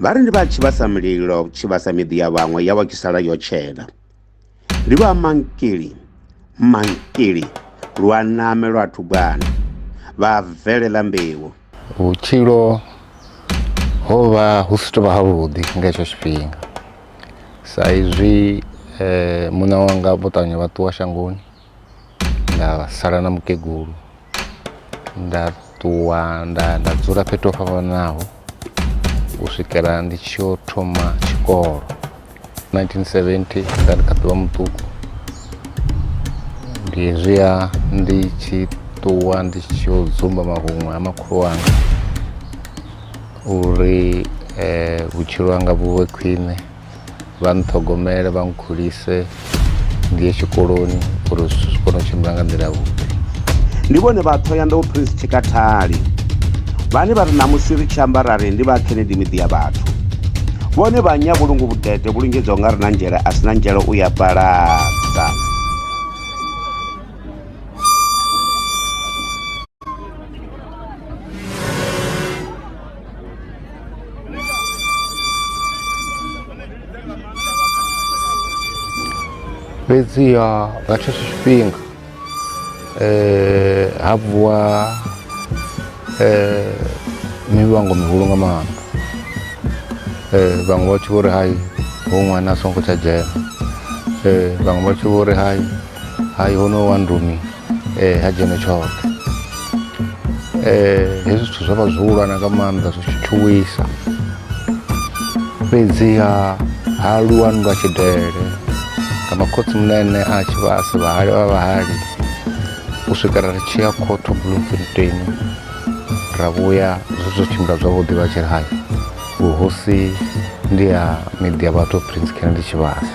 Vha ri ndi vha tshivhasa mililo, tshivhasa miḓi ya vhaṅwe ya vha tshi sala yo tshena. Ndi vha mankili lwa name lwa thubwana vha bvelela mbeu. Vhutshilo ho vha hu si tou vha havhuḓi nga hetsho tshifhinga sa izwi muṋe wanga vho ṱavhanya vha ṱuwa shangoni, nda sala na mukegulu, nda ṱuwa nda dzula fhethu ho fhambanaho u swikela ndi tshi yo thoma tshikolo 1970 nda ndi kha ḓi vha muṱuku. Ndi hezwiya ndi tshi ṱuwa ndi tshi yo dzumba mahuṅwe ha makhulu wanga uri vhutshilo hanga vhu vhe khwine, vha nṱhogomele, vha nkhulise, ndi ye tshikoloni uri zwithu zwi kone u tshimbila nga nḓila yavhuḓi. Ndi vhone vha Thohoyandou Prince Tshikhathali vhane vha ri namusi ri tshi amba rari ndi vha Kennedy miḓi ya vhathu. Vhone vha Nyavhulungu vhudede vhulungedzwa nga ri na nzhele a si na nzhele u ya paladza. Fhedziha nga tshetsho tshifhinga ha vuwa mivhango mihulu nga maanḓa. Vhaṅwe vha tshi vho ri hai hoyu ṅwana a songo tsha dzhena, vhaṅwe vha tshi vho ri hai hono wa ndumi ha dzhene tshoṱhe. Hezwi zwithu zwo vha zwihulwane nga maanḓa, zwi tshi tshuwisa. Fhedziha ha lwiwa nndwa tshidele nga makhotsimunene a Tshivhasa, vhahali vha vhahali, u swikela ri tshi ya khotho Bloemfontein, ra vhuya zwo tshimbila zwavhuḓi vha tshi ri hai vhuhosi ndi ha miḓi ya vhathu Prince Kennedy Tshivhasa.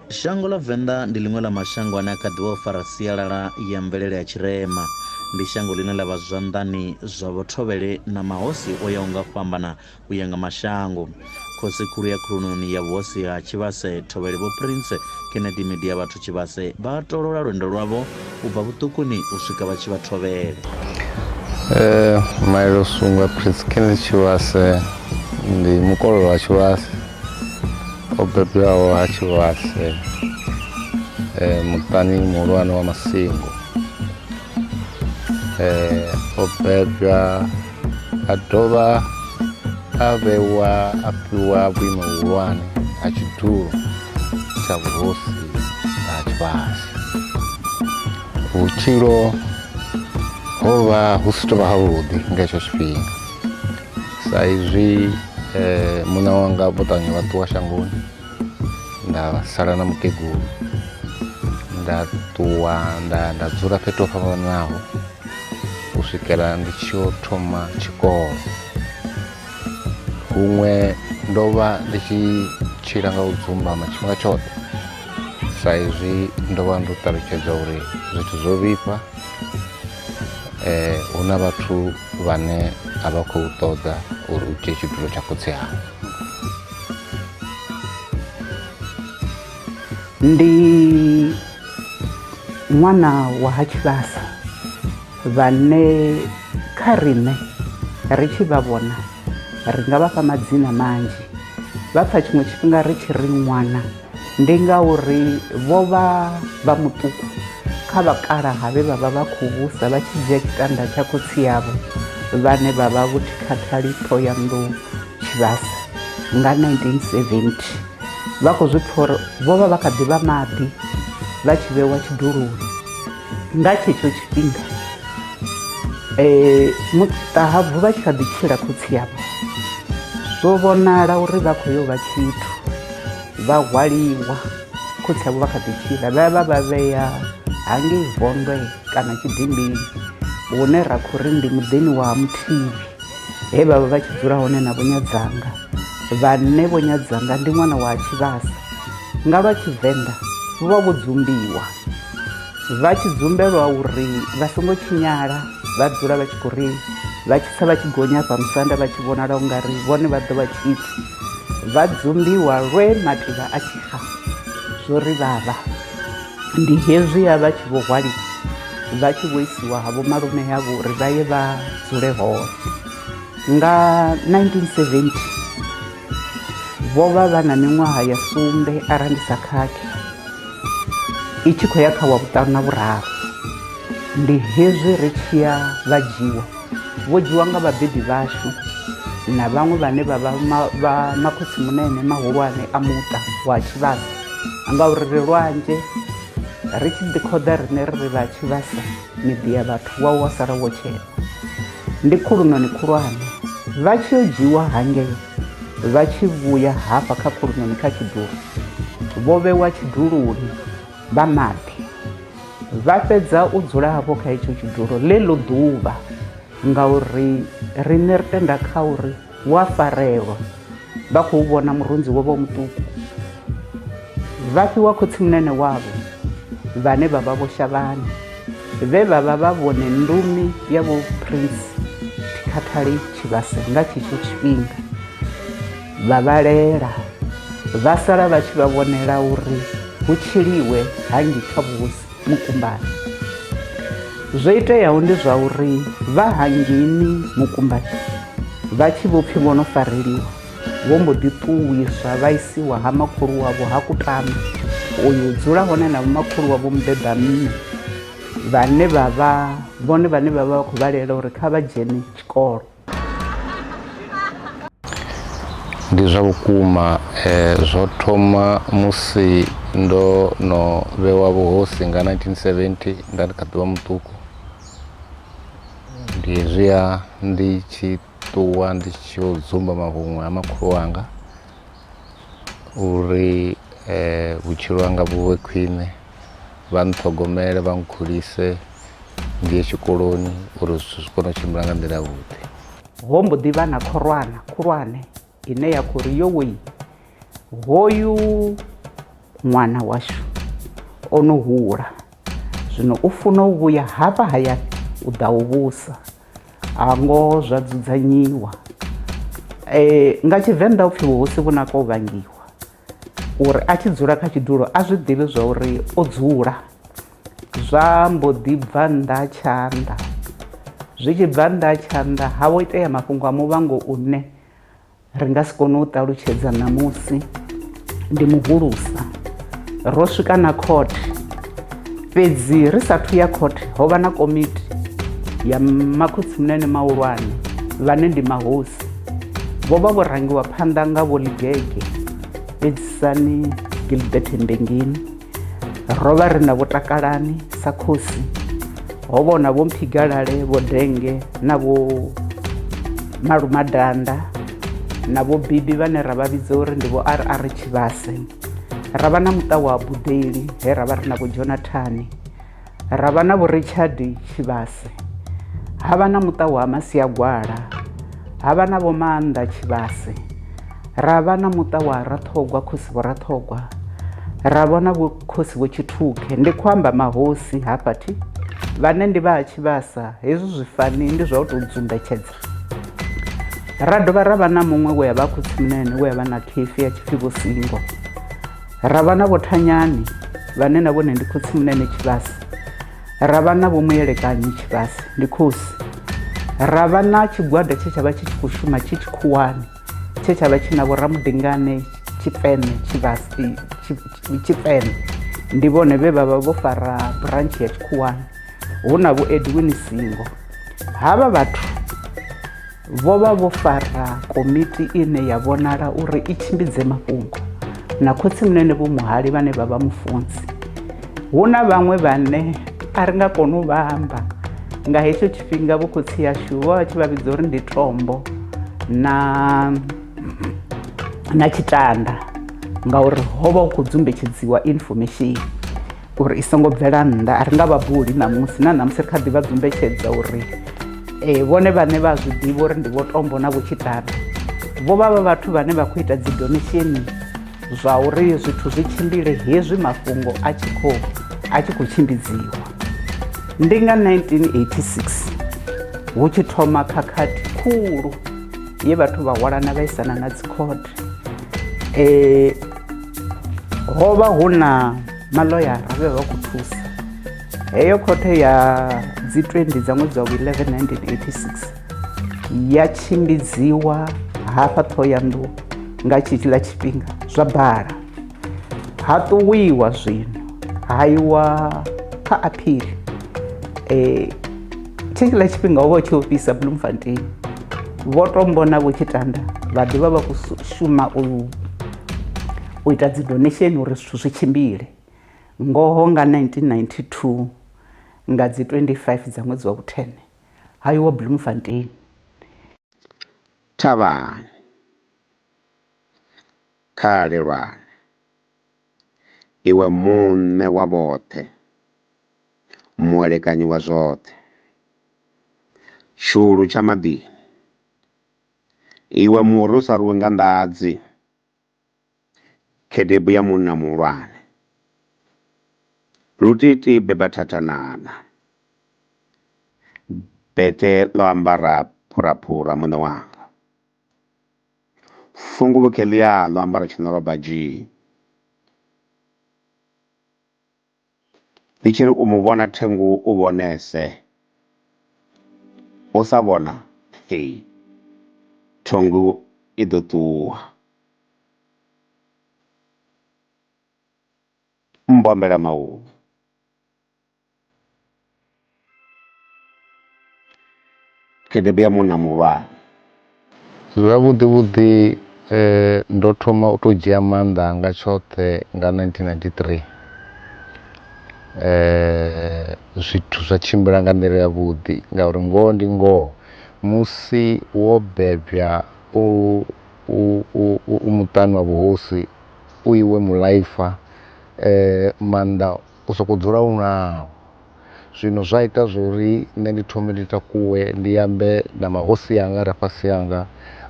Shango ḽa Venḓa ndi ḽiṅwe ḽa mashango ane a kha ḓi vha o fara sialala ya mvelele ya tshirema. Ndi shango ḽine ḽa vha zwanḓani zwa vhuthovhele na mahosi o yaho nga fhambana u ya nga mashango. Khosi khulu ya khulunoni ya vhuhosi ha Tshivhase Thovhele vho Prince Kennedy miḓi ya vhathu Tshivhase vha tolola lwendo lwavho u bva vhuṱukuni u swika vha tshi vha Thovhele. Maelo Sungwa Prince Kennedy Tshivhase ndi mukololo wa Tshivhase o bebwaho ha Tshivhase muṱani muhulwane wa Masingo. O bebwa a dovha a vhewa a fhiwa vhuimo vhuhulwane ha tshidulo tsha vhuhosi ha Tshivhase. Vhutshilo ho vha hu si tou vha havhuḓi nga hetsho tshifhinga sa izwi muṋe wanga vho ṱavhanya vha ṱuwa shangoni, nda sala na mukegulu, nda ṱuwa nda dzula fhethu ho fhambanaho u swikela ndi tshi yo thoma tshikolo. Huṅwe ndo vha ndi tshi tshila nga u dzumbama tshifhinga tshoṱhe sa izwi ndo vha ndo ṱalutshedza uri zwithu zwo vhifha, hu na vhathu vhane a vha khou ṱoḓa uri u dzhie tshidulo tsha khotsi hanga. Ndi ṅwana wa ha Tshivhasa vhane kha riṋe ri tshi vha vhona ri nga vha fha madzina manzhi. Vha pfha tshiṅwe tshifhinga ri tshi ri ṅwana ndi ngauri vho vha vha muṱuku kha vhakalaha vhe vha vha vha khou vhusa vha tshi dzhia tshitanda tsha khotsi yavho vhane vha vha vho Tshikhathali Thohoyandou Tshivhasa nga 1970. Vha khou zwi pfha uri vho vha vha kha ḓi vha maḓi vha tshi vhewa tshiduloni. Nga tshetsho tshifhinga Muṱahabvu vha tshi kha ḓi tshila khotsi yavho, zwo vhonala uri vha khou yo vha tshithu, vha hwaliwa khotsi yavho vha kha ḓi tshila. Vha vha vha vhea hangei Vondwe kana Tshidimbini hune ra khou ri ndi muḓini wa Muthihi, he vha vha vha tshi dzula hone na Vho Nyadzanga, vhane Vho Nyadzanga ndi ṅwana wa Tshivhasa. Nga lwa Tshivenḓa vho vha vho dzumbiwa, vha tshi dzumbelwa uri vha songo tshinyala, vha dzula vha tshi khou ri vha tshi tsa vha tshi gonya fha musanda vha tshi vhonala u nga ri vhone vha ḓo vha tshithu. Vha dzumbiwa lwe mativha a tshi xa zwo ri vhavha. Ndi hezwiya vha tshi vho hwaliwa vha tshi vho isiwa havho malume havho uri vha ye vha dzule hone. Nga 1970 vho vha vha na miṅwaha ya sumbe arali ndi sa khakhi, i tshi khou ya kha wa vhuṱanu na vhuraru. Ndi hezwi ri tshi ya vha dzhiwa, vho dzhiwa nga vhabebi vhashu na vhaṅwe vhane vha vha makhotsimunene mahulwane a muṱa wa Tshivhasa, ngauri ri lwanzhe ri tshi ḓikhoḓa riṋe ri ri vha Tshivhasa miḓi ya vhathu wa wa sala wo tshena. Ndi khulunoni khulwane, vha tshi yo dzhiwa hangei vha tshi vhuya hafha kha khulunoni kha Tshidulo, vho vhewa tshiduloni vha maḓi, vha fhedza u dzula havho kha hetsho tshidulo ḽeḽo ḓuvha, ngauri riṋe ri tenda kha uri wa farelwa vha khou vhona murunzi wo vha muṱuku. Vha fhiwa khotsimunene wavho vhane vha vha vho Shavhani, vhe vha vha vha vhone ndumi ya vho Prince Tikhathali Tshivhasa nga tshetsho tshifhinga. Vha vhalela, vha sala vha tshi vha vhonela uri hu tshiliwe hangi kha vhuhosi Mukumbani. Zwo iteaho ndi zwa uri vha hangini Mukumbani vha tshi vho pfhi vho no fareliwa, vho mbo ḓi ṱuwiswa vha isiwa ha makhulu wavho ha Kutama, uyo dzula hone na makhulu wavho mubeba mme, vhane vha vha vhone vhane vha vha khou vhalela uri kha vha dzhene tshikolo. Ndi zwa vhukuma zwo thoma musi ndo no vhewa vhuhosi nga 1970 nda ndi kha ḓi vha muṱuku. Ndi hezwiya ndi tshi ṱuwa ndi tshi yo dzumba mahuṅwe a makhulu wanga uri vhutshilo hanga vhu vhe khwine, vha nṱhogomele, vha nkhulise, ndi ye tshikoloni uri zwithu zwi kone u tshimbila nga nḓila yavhuḓi. Ho mbo ḓi vha na khorwana khulwane ine ya khou ri yo wei, hoyu ṅwana washu o no hula, zwino u funa u vhuya hafha hayani u ḓa u vhusa. A ngoho zwa dzudzanyiwa, nga Tshivenḓa u pfhi vhuhosi vhu nako u vhangiwa, uri a tshi dzula kha tshidulo a zwi ḓivhe zwa uri o dzula. Zwa mbo ḓi bva nnḓa tshanḓa, zwi tshi bva nnḓa tshanḓa ha vho itea mafhungo a muvhango une ri nga si kone u ṱalutshedza ṋamusi. Ndi muhulusa, ro swika na khothe, fhedzi ri sathu ya khothe ho vha na komiti ya makhotsimunene mahulwane vhane ndi mahosi, vho vha vho rangiwa phanḓa nga vho Ligege Edzisani Gilbert Mbengeni, ro vha ri na vho Takalani sa khosi, ho vha na vho Mphigalale, vho Denge na vho Malumadanda na vho Bibi vhane ra vha vhidza uri ndi vho RR Tshivhase. Ra vha na muṱa wa Budeli he ra vha ri na vho Jonathan, ra vha na vho Richard Tshivhase, ha vha na muṱa wa Masiagwala, ha vha na vho Maanḓa Tshivhase, ra vha na muṱa wa Rathogwa khosi vho Rathogwa, ra vha na vho khosi vho Tshithuke. Ndi khou amba mahosi hafhathi vhane ndi vha Tshivhasa. Hezwi zwifani ndi zwa u tou dzumbetshedza. Ra dovha ra vha na muṅwe we ya vha khotsimunene we ya vha na khefi ya tshipfi vho Singo, ra vha na vho Thanyani vhane na vhone ndi khotsimunene Tshivhasa, ra vha na vho Muyelekanyi Tshivhase ndi khosi, ra vha na tshigwada tshe tsha vha tshi khou shuma tshi tshikhuwani tshe tsha vha tshi na vho Ramudingane Tshifene Tshivhase Tshifene, ndi vhone vhe vha vha vho fara branch ya tshikhuwani. Hu na vho Edwin Singo. Havha vhathu vho vha vho fara komiti ine ya vhonala uri i tshimbidze mafhungo na khotsimunene vho Muhali vhane vha vha mufunzi. Hu na vhaṅwe vhane a ri nga kona u vha amba nga hetsho tshifhinga, vho khotsi yashu vho vha tshi vha vhidza uri ndi Tombo na Tshitanda, ngauri ho vha hu khou dzumbetshedziwa information uri i songo bvela nnḓa. A ri nga vha buli ṋamusi na ṋamusi ri kha ḓi vha dzumbetshedza uri vhone vhane vha zwi ḓivha uri ndi vho Tombo na vho Tshitanda vho vha vha vhathu vhane vha khou ita dzi donation zwa uri zwithu zwi tshimbile hezwi mafhungo a tshi khou tshimbidziwa. Ndi nga 1986 hu tshi thoma khakhathi khulu ye vhathu vha hwalana vha isana na dzi khothe. Ho vha hu na maḽoyara vhe vha khou thusa, heyo khothe ya dzi 20 dza ṅwedzi wa 11 1986 ya tshimbidziwa hafha Thohoyandou nga tshetshiḽa tshifhinga zwa bala, ha ṱuwiwa zwino ha iwa kha aphili. Tshetshiḽa tshifhinga ho vha hu tshi ofhisa Bloemfontein, vho to mbona vho tshi tanda vha ḓivha vha khou shuma u ita dzi donation uri zwithu zwi tshimbile. Ngoho nga 1992 nga dzi 25 dza ṅwedzi wa 10 ha iwa Bloemfontein. Thavhani, Khalelwane, iwe muṋe wa vhoṱhe, muelekanyi wa zwoṱhe, tshulu tsha maḓini, iwe muri u sa rwiwi nga nḓadzi, khedebu ya munna muhulwane, lutiti beba thathanana, bete ḽo ambara phuraphura muṋe wanga, funguvhuke ḽia ḽo ambara tshinoloba dzhii. Ndi tshiri u mu vhona Thengu u vhonese, u sa vhona Ṱhungu i ḓo ṱuwa. Mbombela maulu, khedebu ya munna muhulwane. Zwavhuḓi vhuḓi ndo thoma u tou dzhia maanḓa anga tshoṱhe nga 1993. Zwithu zwa tshimbila nga nḓila yavhuḓi ngauri ngoho ndi ngoho musi wo bebwa u muṱani wa vhuhosi u iwe mulaifa, maanḓa u sokou dzula u nao. Zwino zwa ita zwori nṋe ndi thome ndi takuwe ndi ambe na mahosi anga re fhasi hanga,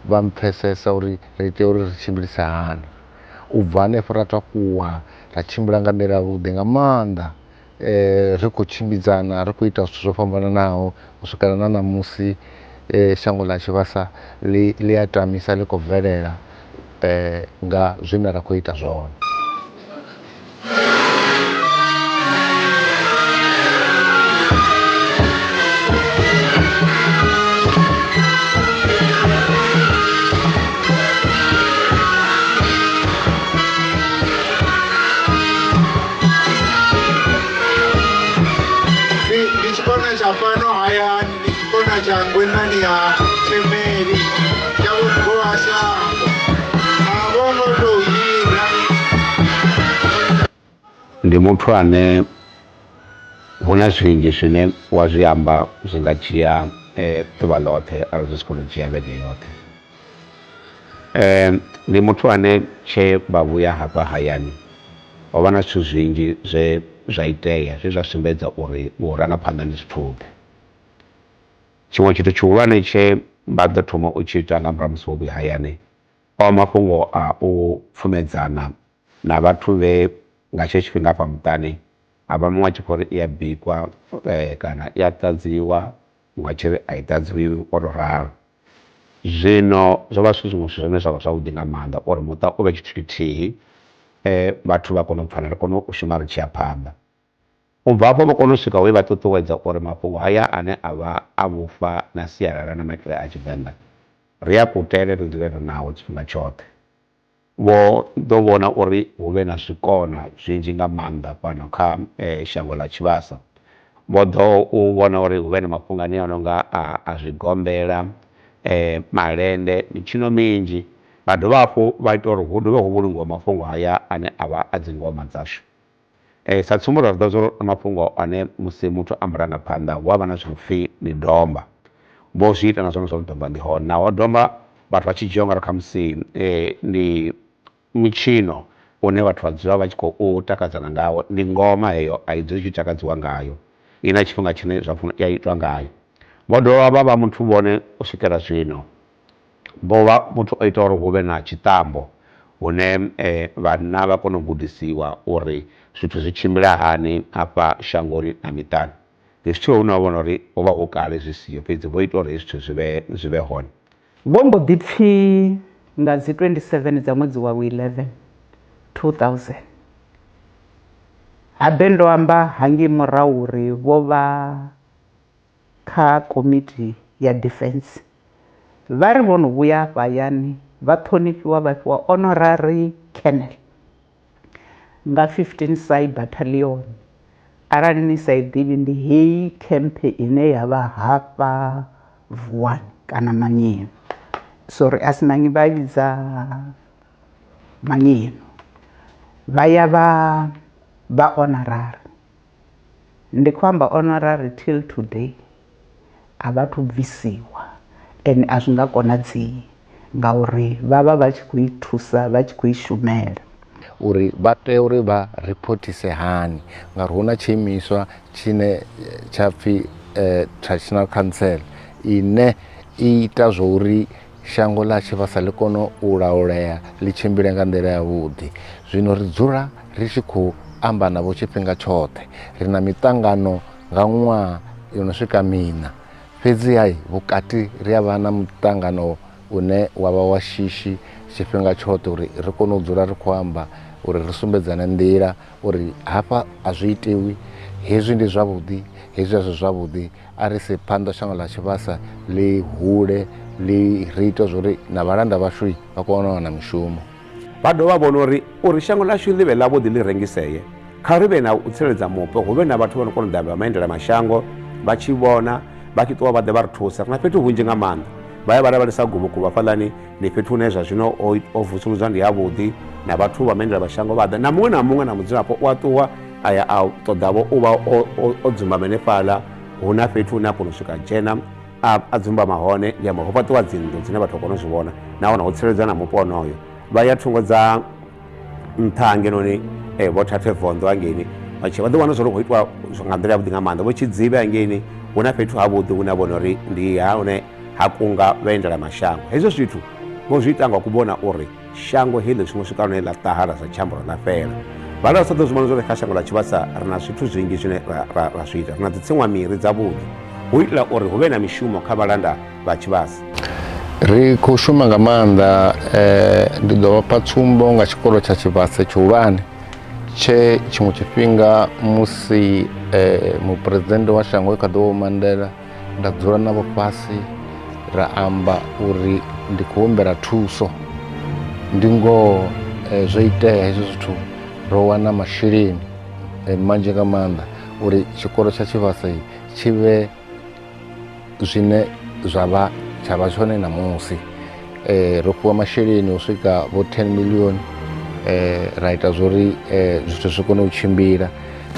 vha mpfhesesa uri ri tea uri ri tshimbilisa hani. U bva hanefho ra takuwa ra tshimbila nga nḓila yavhuḓi nga maanḓa, ri khou tshimbidzana ri khou ita zwithu zwo fhambananaho u swikela na ṋamusi shango ḽa Tshivhasa ḽi a tamisa ḽi khou bvelela nga zwine ra khou ita zwone. Fano hayani ni kikona cha ngwenani ya Temeli cha ukoa shango abono ndo yira. Ndi muthu ane huna zwinzhi zwine wa zwi amba zwi nga dzhia ḓuvha ḽoṱhe arali zwi si kone u dzhia vhege yoṱhe. Ndi muthu ane tshe vha vhuya hafha hayani ho vha na zwithu zwinzhi zwe zwa itea zwe zwa sumbedza uri vhurangaphanḓa ndi zwithuḓe. Tshiṅwe tshithu tshihulwane tshe vha ḓo thoma u tshi ita nga murahu musi wo vhuya hayani o mafhungo a u pfumedzana na vhathu vhe nga tshetsho tshifhinga hafha muṱani a vha muṅwe a tshi khou ri i a bikwa kana i a ṱadziwa, muṅwe a tshi ri a i ṱadziwi o tou ralo. Zwino zwo vha zwithu zwiṅwe zwithu zwine zwa vha zwavhuḓi nga maanḓa uri muṱa u vhe tshithu tshithihi, vhathu vha kone u pfhana ri kone u shuma ri tshi ya phanḓa. U bva hafho vha kone u swika he vha ṱuṱuwedza uri mafhungo haya ane a vha a vhufa na sialala na maitele a Tshivenḓa ri a kutele ri dzule ri nao tshifhinga tshoṱhe. Vho ḓo vhona uri hu vhe na zwikona zwinzhi nga maanḓa fhano kha shango ḽa Tshivhasa. Vho ḓo u vhona uri hu vhe na mafhungo ane a no nga a zwigombela, malende, mitshino minzhi. Vha dovha hafhu vha ita uri hu dovhe hu vhulungiwe mafhungo haya ane a vha a dzi ngoma dzashu. Sa tsumbo ri ḓo zwo mafhungo ane musi muthu a murangaphanḓa hu avha na zwino pfhi ndi domba. Vho zwi ita na zwone zwa domba ndi hone naho domba vhathu vha tshi dzhia ungari khamusi ndi mitshino une vhathu vha dzula vha tshi khou takadzana ngawo. Ndi ngoma heyo a i dzuli tshi takadziwa ngayo, i na tshifhinga tshine zwa funa i a itwa ngayo. Vho dovha vha muthu vhone u swikela zwino vho vha muthu o ita uri hu vhe na tshiṱambo hune vhanna vha kone u gudisiwa uri zwithu zwi tshimbila hani afha shangoni na miṱani. Ndi zwithu hune wa vhona uri ho vha hu kale zwi siho fhedzi vho ita uri zwithu zwi vhe hone. Vho mbo ḓi pfhi nga dzi 27 dza ṅwedzi wa 11 2000 habe ndo amba hangei murahu uri vho vha kha komiti ya defense vha ri vho no vhuya hafhayani vha ṱhonifhiwa vha fhiwa honorary colonel nga 15 sai battalion arali ni sa i ḓivhi ndi heyi khempe ine ya vha hafha Vuwani kana Manyeni sorry a si Manyi vha vhidza Manyeni vha ya vha honorary ndi khou amba honorary till today a vha thu bvisiwa ende a zwi nga konadzei ngauri vha vha vha tshi khou i thusa vha tshi khou i shumela uri vha tea uri vha reportise hani ngauri hu na tshiimiswa tshine tsha pfhi traditional council ine i ita zwo uri shango ḽa Tshivhasa ḽi kone u laulea ḽi tshimbile nga nḓila yavhuḓi. Zwino ri dzula ri tshi khou amba navho tshifhinga tshoṱhe, ri na miṱangano nga ṅwaha yo no swika miṋa. Fhedziha vhukati ri a vha na muṱangano une wavha wa shishi tshifhinga tshoṱhe uri ri kone u dzula ri khou amba uri ri sumbedzane nḓila uri hafha a zwi itiwi, hezwi ndi zwavhuḓi, hezwi a zwi zwavhuḓi. A ri se phanḓa shango ḽa Tshivhasa ḽi hule ri ite zwori na vhalanda vhashu vha kone u wana mishumo. Vha dovha vhona uri shango ḽashu ḽi vhe ḽavhuḓi ḽi rengiseye, kha ri vhe na u tsireledza mupo, hu vhe na vhathu vha no kona u ḓa vha maendela mashango vha tshi vhona vha tshi ṱuwa vha ḓe vha ri thusa. Ri na fhethu hunzhi nga maanḓa, vha ya vha lavhelesa guvhuguvhu hafhaḽani, ndi fhethu hune zwa zwino o vusuludzwa ndi havhuḓi, na vhathu vha maendela mashango vha ḓa na muṅwe na mudzulapo u a ṱuwa a ya a ṱoḓavho u vha o dzumbama hanefhaḽa. Hu na fhethu hune a kona u swika dzhena a dzumbama hone, ndi amba ho fhaṱiwa dzinnḓu dzine vhathu vha kona u zwi vhona nahone ho tsireledzwa na mupo honoyo. Vha ya thungo dza nṱha hangenoni vho Thathe Vondo hangeini vha ḓi wana zwo ri khou itwa nga nḓila yavhuḓi nga maanḓa. Vho Tshidzivhe hangeini hu na fhethu havhuḓi hune a vhona uri ndi ha hune ha kunga vhaendela mashango. Hezwo zwithu vho zwi ita nga ku vhona uri shango heḽi zwiṅwe swika hune ḽa ṱahala sa tshiambaro ḽa fhela. Vha ḓo ṱoḓa zwivhona zwori kha shango ḽa Tshivhasa ri na zwithu zwinzhi zwine ra zwi ita. Ri na dzitsiṅwa miri dzavhuḓi hu itela uri hu vhe na mishumo kha vhalanda vha Tshivhasa. Ri khou shuma nga maanḓa, ndi ḓo vhafha tsumbo nga tshikolo tsha Tshivhasa tshihulwane tshe tshiṅwe tshifhinga musi muphuresidennde wa shango kha ḓuvha Mandela nda dzula navho fhasi ra amba uri ndi khou humbela thuso. Ndi ngoho zwo itea hezwo zwithu, ro wana masheleni manzhi nga maanḓa uri tshikolo tsha Tshivhasa tshi vhe zwine zwavha tshavha tshone namusi. Ro fhiwa masheleni u swika vho 10 miḽioni, ra ita zwori zwithu zwi kone u tshimbila.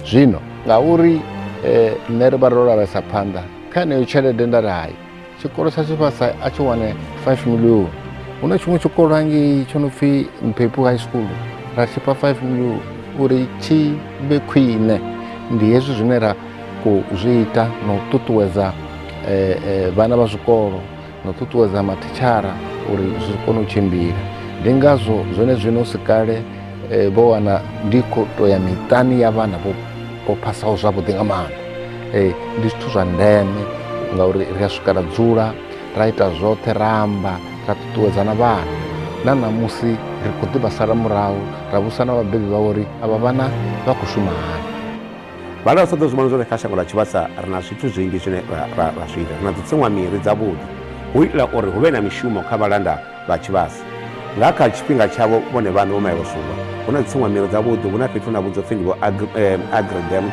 Zwino ngauri nṋe ri vha ro lavhelesa phanḓa kha heneyo tshelede nda ri hayi tshikolo tsha Tshivhasa a tshi wane 5 miḽioni. Hu na tshiṅwe tshikolo hangei tsho no pfhi Mphepu High School ra tshifha 5 miḽioni uri tshi vhe khwine. Ndi hezwi zwine ra khou zwi ita na u ṱuṱuwedza vhana vha zwikolo na u ṱuṱuwedza mathitshara uri zwi kone u tshimbila. Ndi ngazwo zwone zwino si kale vho wana ndi khou tou ya miṱani ya vhana vho phasaho zwavhuḓi nga maanḓa. Ndi zwithu zwa ndeme ngauri ri a swika ra dzula ra ita zwoṱhe, ra amba, ra ṱuṱuwedza na vhana. Na ṋamusi ri khou ḓi vha sala murahu ra vhusa na vhabebi vha uri avha vhana vha khou shuma hani. Vha ḓo ṱoḓa zwivhona zwori kha shango ḽa Tshivhasa ri na zwithu zwinzhi zwine ra zwi ita. Ri na dzitsiṅwa miri dzavhuḓi hu itela uri hu vhe na mishumo kha vhalanda vha Tshivhasa. Nga kha tshifhinga tshavho vhone vhaṋe vho Maivha Suvha hu na dzitsiṅwa miri dzavhuḓi, hu na fhethu na vhudzo pfhi ndi vho Agridam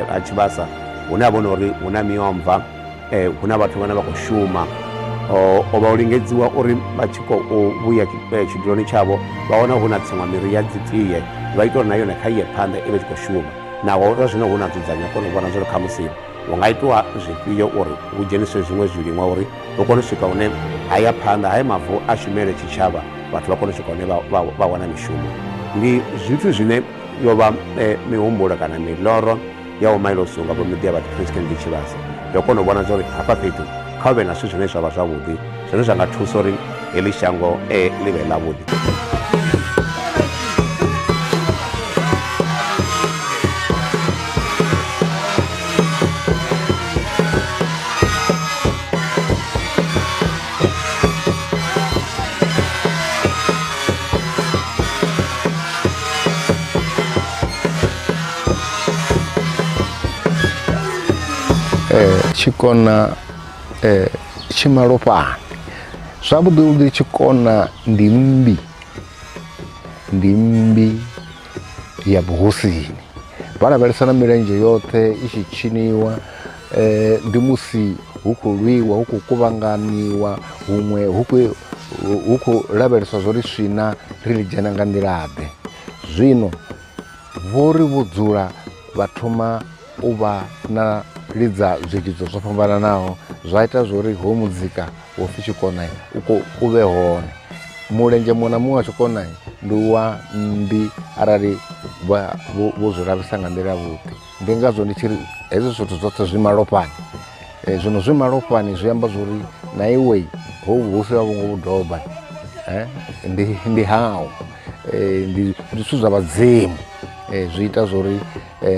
ha Tshivhasa hune ha vhona uri hu na miomva, hu na vhathu vhane vha khou shuma. O vha u lingedziwa uri vha tshi khou vhuya tshiduloni tshavho vha wana hu na tsiṅwa miri ya dzi tie, vha ita uri na yone kha iye phanḓa i vhe tshi khou shuma. Naho zwa zwino hu na dzudzanya kona u vhona zwori kha musi hu nga itiwa zwifhio uri hu dzheniswe zwiṅwe zwiliṅwa uri hu kone u swika hune haya phanḓa haya mavu a shumele tshitshavha, vhathu vha kone u swika hune vha wana mishumo. Ndi zwithu zwine yo vha mihumbulo kana miḽoro ya vho Mailo Sunga vho miḓi ya vhathu Chris Kennedy Tshivhasa yo kona u vhona zwori hafha fhethu kha hu vhe na zwithu zwine zwa vha zwavhuḓi zwine zwa nga thusa uri heḽi shango ḽi vhe ḽavhuḓi. tshikona tshimalofhani zwavhuḓi tshikona ndi mmbi ya vhuhosini vha lavhelesa na milenzhe yoṱhe i tshi tshiniwa ndi musi hu khou lwiwa hu khou kuvhanganiwa huṅwe hu khou lavheleswa zwo ri swina ri ḽi dzhena nga nḓilaḓe. Zwino vho ri vho dzula vha thoma u vha na lidza zwilidzo zwo fhambananaho zwa ita zwo ri ho muzika wo pfhi tshikona u vhe hone. Mulenzhe muṅwe na muṅwe wa tshikona ndi wa mmbi arali vho zwi lavhelesa nga nḓila yavhuḓi. Ndi ngazwo ndi tshi ri hezwo zwithu zwoṱhe zwi malofhani. Zwino zwi malofhani zwi amba zwo ri na iwe hu si vho ngo vhudoba ndi hau ndi zwithu zwa vhadzimu. Zwi ita zwo ri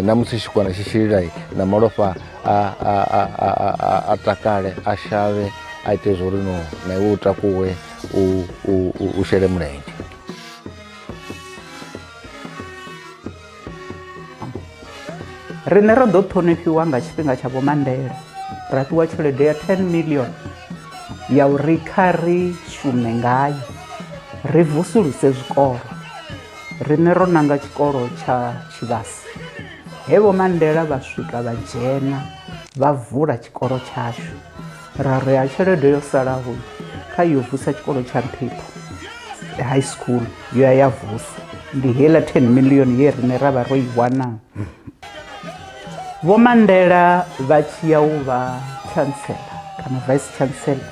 na musi tshikona tshi tshilila na malofha a takale a shavhe a ite zwo ri no na iwe u takuwe u shele mulenzhe. Riṋe ro ḓo ṱhonifhiwa nga tshifhinga tsha Vho Mandela ra fhiwa tshelede ya 10 million ya uri kha ri shume ngayo ri vusuluse zwikolo. Riṋe ro nanga tshikolo tsha Tshivhase he Vho Mandela vha swika vha dzhena vha vula tshikolo tshashu ra ri ya tshelede yo salaho kha yo vusa tshikolo tsha Nṱhipho high school yo ya vusa ndi hela 10 million ye riṋe ra vha ro i wana. Vho Mandela vha tshi ya u vha chancellor kana vice chancellor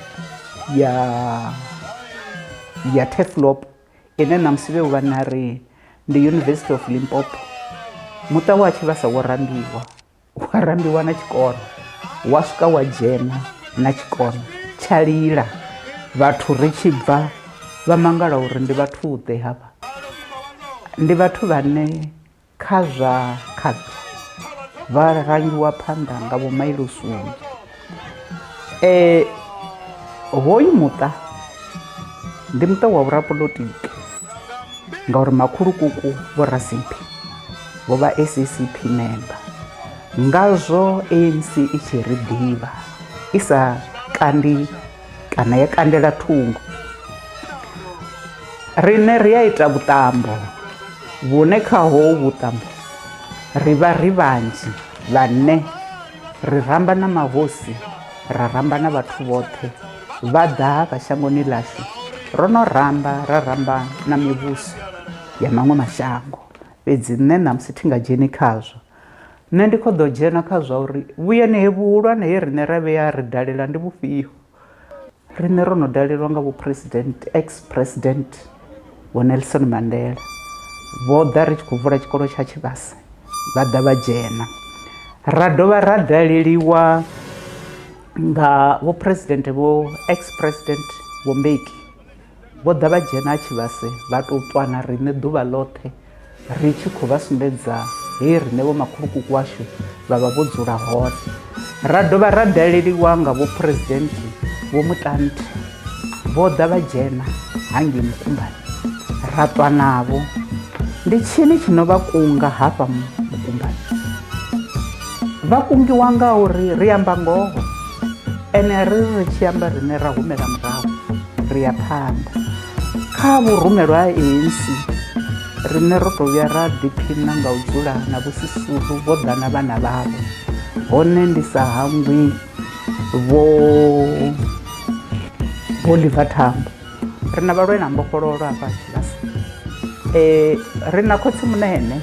ya Tafelkop ine namusi vhe uvha na ri ndi University of Limpopo. Muṱa wa Tshivhasa wo rambiwa na tshikona wa swika wa dzhena na tshikona tsha lila vhathu ri tshi bva vha mangala uri ndi vhathu ḓe havha ndi vhathu vhane kha zwa culture vha rangiwa phanḓa nga Vho Mailo Sumbe. Hoyu muṱa ndi muṱa wa vhorapolotiki ngauri makhulukuku Vho Rasimphi vho vha SACP member ngazwo ANC i tshi ri ḓivha i sa kandi kana ya kandela thungo. Riṋe ri a ita vhuṱambo vhune khaho vhuṱambo ri vha ri vhanzhi vhane ri ramba na mahosi ra ramba na vhathu vhoṱhe vha ḓa vha shangoni ḽashu ro no ramba ra ramba na mivhuso ya maṅwe mashango. Fhedzi nṋe namusi thi nga dzheni khazwo. Nṋe ndi khou ḓo dzhena kha zwa uri vhuyani he vhuhulwane he riṋe ra vheya ri dalela ndi vhufhio. Riṋe ro no dalelwa nga vho president ex president Vho Nelson Mandela vho ḓa ri tshi khou vula tshikolo tsha Tshivhase vha ḓa vha dzhena. Ra dovha ra daleliwa nga vho president vho ex president Vho Mbeki vho ḓa vha dzhena Tshivhase vha tou ṱwa na riṋe ḓuvha ḽoṱhe ri tshi khou vha sumbedza he riṋe vho makhulukuku washu vha vha vho dzula hone. Ra dovha ra daleliwa nga vho president Vho Mutante vho ḓa vha dzhena hangei Mukumbani ra ṱwa navho. Ndi tshini tshi no vha kunga hafha Mukumbani? Vha kungiwa nga uri ri amba ngoho ene ri tshi amba riṋe ra humela murahu ri ya phanḓa. Kha vhurumelwa ha ANC riṋe ro tou vhuya ra ḓiphina nga u dzula na vho Sisulu vho ḓa na vhana vhavho hone ndi sa hangwi vho Oliver Tambo. Ri na vhalwela mbofhololo hafha Tshivhase. Ri na khotsi munene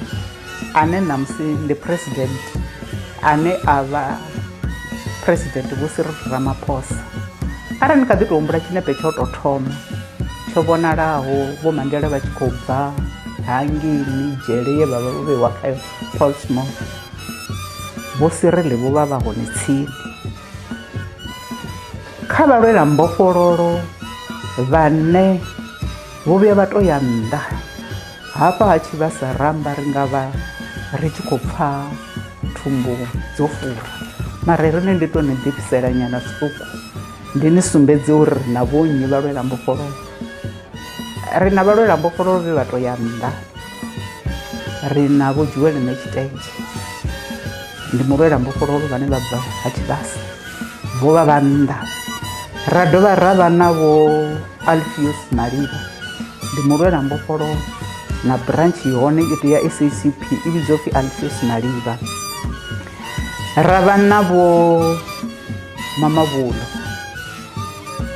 ane namusi ndi president ane a vha president Vho Cyril Ramaphosa. Arali ni kha ḓi tou humbula tshinepe tsha u tou thoma tsho vhonalaho Vho Mandela vha tshi khou bva hangei dzhele ye vha vha vho vheiwa khayo Pollsmoor, Vho Cyril vho vha vha hone tsini. Kha vhalwela mbofhololo vhane vho vhuya vha tou ya nnḓa hafha ha Tshivhasa ramba ri nga vha ri tshi khou pfha thumbu dzo fura mara riṋe ndi tou ni ḓifhisela nyana zwiṱuku ndi ni sumbedze uri ri na vhonnyi vhalwela mbofhololo. Ri na vhalwela mbofhololo vhe vha tou ya nnḓa ri na Vho Joel Netshitenzhe ndi mulwela mbofholowo vhane vha bva ha Tshivhasa vho vha vha nnḓa. Ra dovha ra vha na vho Alpheus Malivha ndi mulwela mbofholowo na branch yone ya SACP i vhidzwa upfhi Alpheus Malivha. Ra vha na vho Mama Vhulo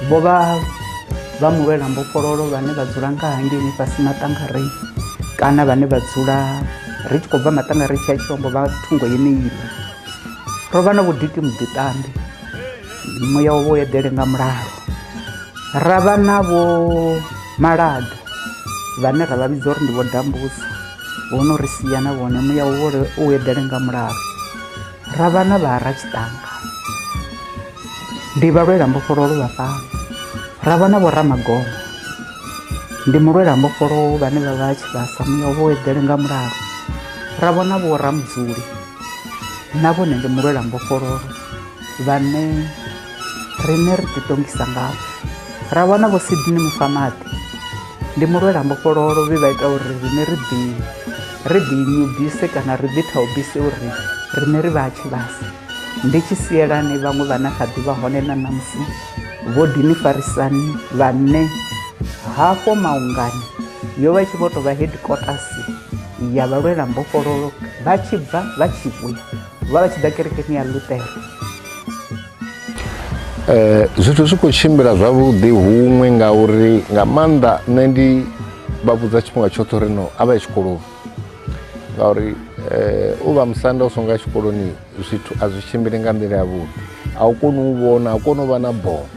vho vha mulwela mbofholowo vhane vha dzula nga hangei fhasi Maṱangareni kana vhane vha dzula ri tshi khou bva Maṱangareni tshi ya Tshivhombo vha thungo yeneiḽa. Ro vha na vho Diki Muḓiṱambi muya wo eḓele nga mulalo. Ra vha na vho Malada vhane ra vha vhidza uri ndi vho Dambusa vho no ri sia na vhone muya wo eḓele nga mulalo. Ra vha na vha Ratshitanga ndi vhalwela mbofholowo vha fhano. Ra vha na vho Ramagoma ndi mulwela mbofholowo vhane vha vha Tshivhasa muya wo eḓele nga mulalo. Ra vha na vho Ramudzuli na vhone ndi mulwela mbofholowo vhane riṋe ri ḓiṱongisa ngavho. Ra vha na vho Sydney Mufamadi ndi mulwela mbofholowo vhe vha ita uri riṋe ri ḓinyubise kana ri ḓithaubise uri riṋe ri vha ha Tshivhasa. Ndi tshi sielani vhaṅwe vhane kha ḓi vha hone na ṋamusi vho Dini Farisani vhane hafho Maungani yo vha i tshi vho tou vha headquarters ya vhalwela mbofholowo vha tshi bva vha tshi vhuya vha tshi ḓa kerekeni ya Luṱere. Zwithu zwi khou tshimbila zwavhuḓi huṅwe ngauri nga maanḓa nṋe ndi vha vhudza tshifhinga tshoṱhe uri no a vha ye tshikoloni ngauri u vha musanda u songo ya tshikoloni zwithu a zwi tshimbili nga nḓila yavhuḓi. A u koni u vhona, a u koni u vha na bono.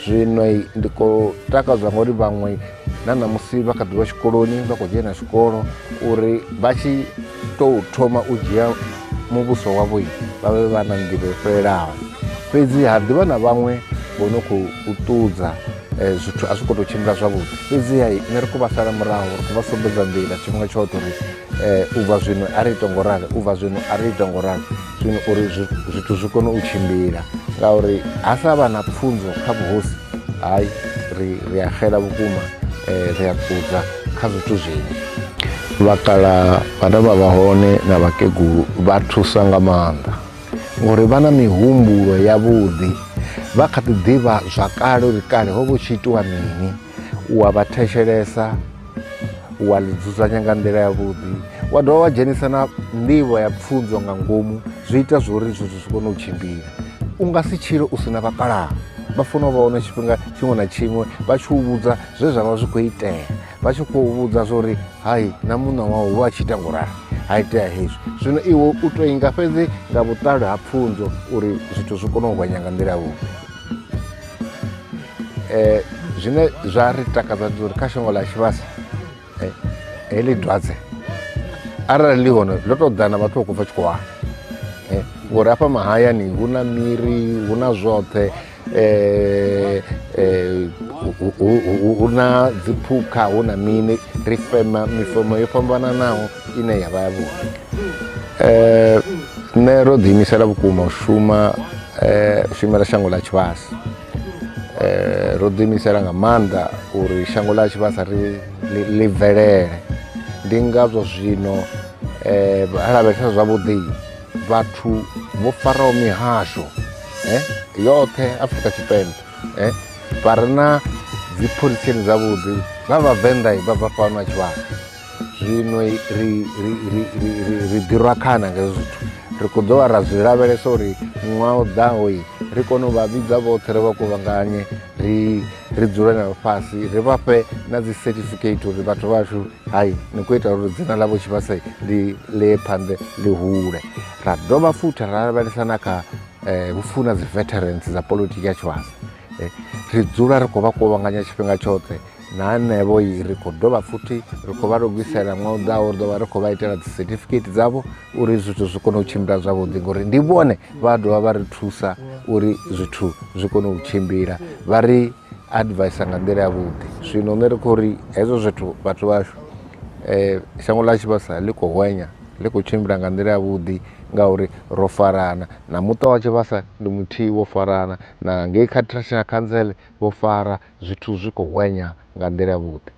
Zwino ndi khou takadzwa ngauri vhaṅwe na ṋamusi vha kha ḓi vha tshikoloni vha khou dzhena tshikolo uri vha tshi tou thoma u dzhia muvhuso wavho vha vhe vha na nḓivho yo fhelelaho. Fhedzi ha ḓivha na vhaṅwe vho no khou ṱudza zwithu a zwi khou tou tshimbila zwavhuḓi. Fhedziha nṋe ri khou vha sala murahu ri khou vha sumbedza nḓila tshifhinga tshoṱhe uri u bva zwino a ri ite ngoralo, u bva zwino a ri ite ngoralo, zwino uri zwithu zwi kone u tshimbila ngauri ha sa vha na pfhunzo kha vhuhosi hayi ri a xela vhukuma, ri a ṱudza kha zwithu zwinzhi. Vhakalaha vhane vha vha hone na vhakegulu vha thusa nga maanḓa ngori vha na mihumbulo yavhuḓi, vha kha ḓi ḓivha zwa kale uri kale ho vha hu tshi itiwa mini. U wa vha thetshelesa, u wa ḽi dzudzanya nga nḓila yavhuḓi, wa dovha wa dzhenisa na nḓivho ya pfhunzo nga ngomu. Zwi ita zwori zwithu zwi kone u tshimbila. U nga si tshile u si na vhakalaha, vha funa u vha hone tshifhinga tshiṅwe na tshiṅwe vha tshi u vhudza zwe zwa vha zwi khou itea, vha tshi khou vhudza zwo uri hayi na muṋa wawe vha tshi ita ngoralo ha itea hezwi. Zwino iwe u tou inga fhedzi nga vhuṱali ha pfhunzo uri zwithu zwi kone u hwenya nga nḓila yavhuḓi. Zwine zwa ri takadza ndi uri kha shango ḽa Tshivhasa heḽi dwadze arali ḽi hone ḽo tou ḓa na vhathu vha khou bva tshikhuwani ngori hafha mahayani hu na miri, hu na zwoṱhe, hu na dziphukha, hu na mini, ri fema mifemo yo fhambananaho ine ya vha yavhuḓi. Nṋe ro ḓiimisela vhukuma u shumela shango ḽa Tshivhasa. Ro ḓiimisela nga maanḓa uri shango ḽa Tshivhasa ḽi bvelele. Ndi ngazwo zwino lavhelesa zwavhuḓi vhathu vho faraho mihasho yoṱhe Afrika Tshipembe vha re na dzi phoḽithini dzavhuḓi vha vhavenḓa vha bva fhano ha Tshivhasa. Zwino ri ḓirwa khana nga hezwo zwithu. Ri khou dovha ra zwi lavhelesa uri ṅwaha u ḓaho ri kone u vha vhidza vhoṱhe ri vha kuvhanganye ri dzule na fhasi ri vha fhe na dzi certificate uri vhathu vhashu hayi ni khou ita uri dzina ḽavho Tshivhasa ḽi ye phanḓa ḽi hule. Ra dovha futhi ra lavhelesa na kha vhufuna dzi veterans dza polotiki ya Tshivhasa. Ri dzula ri khou vha kuvhanganya tshifhinga tshoṱhe na hanevho ri khou dovha futhi ri khou vha lugisela ṅwaha u ḓaho ri ḓovha ri khou vha itela dzi certificate dzavho uri zwithu zwi kone u tshimbila zwavhuḓi ngori ndi vhone vha dovha vha ri thusa uri zwithu zwi kone u tshimbila, vha ri advise nga nḓila yavhuḓi. Zwino nṋe ri khou ri hezwo zwithu vhathu vhashu shango ḽa Tshivhasa ḽi khou hwenya, ḽi khou tshimbila nga nḓila yavhuḓi ngauri ro farana na muṱa wa Tshivhasa ndi muthihi wo farana na ngei kha Traditional Council vho fara, zwithu zwi khou hwenya nga nḓila yavhuḓi.